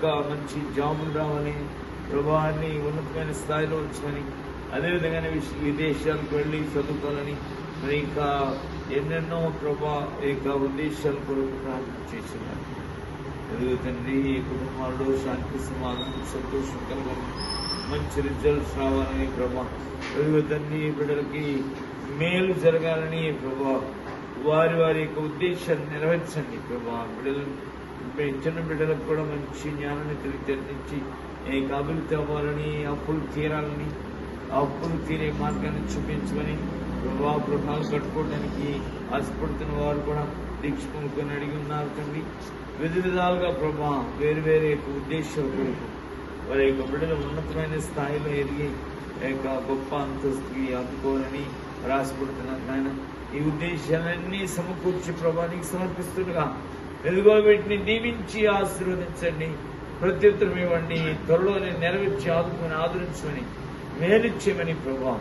ఇంకా మంచి జాబులు రావని ప్రభావాన్ని ఉన్నతమైన స్థాయిలో ఉంచమని, అదేవిధంగా విదేశాలకు వెళ్ళి చదువుకోవాలని, మరి ఇంకా ఎన్నెన్నో ప్రభా ఇంకా ఉద్దేశాల కొరకు ప్రార్థన చేస్తున్నారు. ఎదుగు తండ్రి, ఈ కుటుంబాల్లో శాంతి సమాధానం సంతోషం కలగాలని, మంచి రిజల్ట్స్ రావాలని ప్రభా, ఎదుగు తండ్రి బిడ్డలకి మేలు జరగాలని ప్రభా, వారి వారి యొక్క ఉద్దేశాన్ని నెరవేర్చండి ప్రభా. బిడ్డలు చిన్న బిడ్డలకు కూడా మంచి జ్ఞానాన్ని తెలియజేయించి అభివృద్ధి అవ్వాలని, అప్పులు తీరాలని, అప్పులు తీరే మార్గాన్ని చూపించమని ప్రభా, గృహాలు కట్టుకోవడానికి ఆశపడుతున్న వారు కూడా దీక్ష పొందుకొని అడిగి ఉన్నారు తండ్రి. వివిధ విధాలుగా ప్రభా వేరు వేరే ఉద్దేశాల కొరకు వారి యొక్క బిడ్డలు ఉన్నతమైన స్థాయిలో ఎదిగి గొప్ప అంతస్తుకి అందుకోవాలని రాసిపడుతున్నారు నాయన. ఈ ఉద్దేశాలన్నీ సమకూర్చి ప్రభానికి సమర్పిస్తుండగా ఎదుగో వీటిని దీవించి ఆశీర్వదించండి, ప్రత్యుత్తరం ఇవ్వండి, త్వరలోనే నెరవేర్చి ఆదరించమని మేలిచ్చేమని ప్రభా.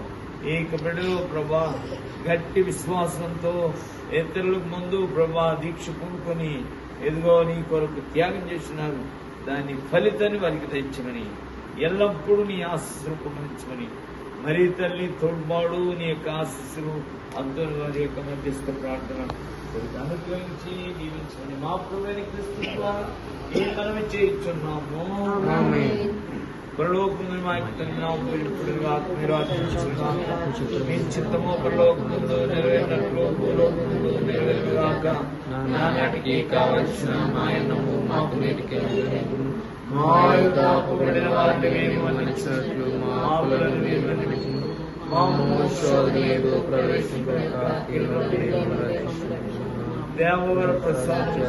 ఈ బిడ్డలో ప్రభా గట్టి విశ్వాసంతో ఇతరులకు ముందు ప్రభా దీక్ష పూనుకొని ఎదుగో నీ కొరకు త్యాగం చేస్తున్నారు. దాని ఫలితాన్ని వారికి తెచ్చమని, ఎల్లప్పుడూ నీ ఆశీస్సులు పొందించమని, మరీ తల్లి తోడ్పాడు నీ యొక్క ఆశీస్సులు అబ్దుల్ వారి యొక్క మధ్యస్థ ప్రార్థన అనుగ్రహించి దీవించమని మా ప్రభువైన క్రీస్తు ద్వారా ఈ మనవి చేయుచున్నాము. పరలోకమున మా యొక్క తండ్రి నామమున మీ చిత్తము పరలోకములో నెరవేరినట్లు భూలోకములో నెరవేరుగాక. నానాటికి కావలసిన మా అన్నము మాకు నేటికి అనుగ్రహించుము. మా యొక్క అప్పుబడిన వారిని మేము మన్నించినట్లు మా అప్పులను మేము మన్నించుము. మా శోధనలో ప్రవేశింపక దేవవర ప్రసాదం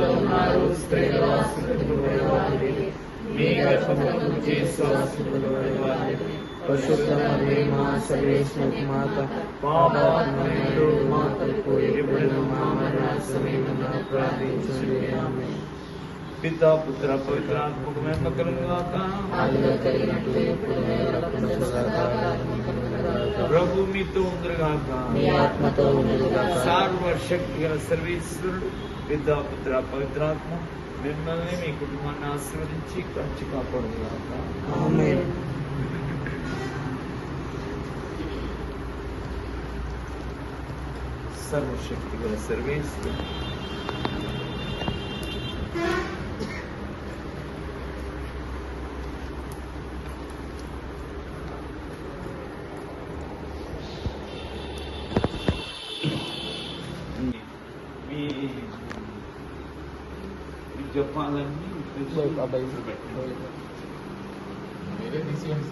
ఉన్నారు. స్త్రీలు మీ గర్భమును చేసి పరిశుద్ధ మా సర్వేశ్వర మాత పాపాత్మయుడు మా తప్పు ఎప్పుడైనా మా మరణ సమయమున ప్రార్థించండి. ఆమేన్. పితా పుత్ర పవిత్రాత్మకు మహిమ కలుగుగాక. ప్రభు మీతో ఉండుగాక. సర్వశక్తి గల సర్వేశ్వరుడు పితా పుత్ర పవిత్రాత్మ మిమ్మల్ని మీ కుటుంబాన్ని ఆశీర్వదించి కంచి కాపాడుగాక. ఆమేన్. సర్వశక్తి గల సర్వేశ్వరుడు జపాలన్నీ వేరే తీసేయండి.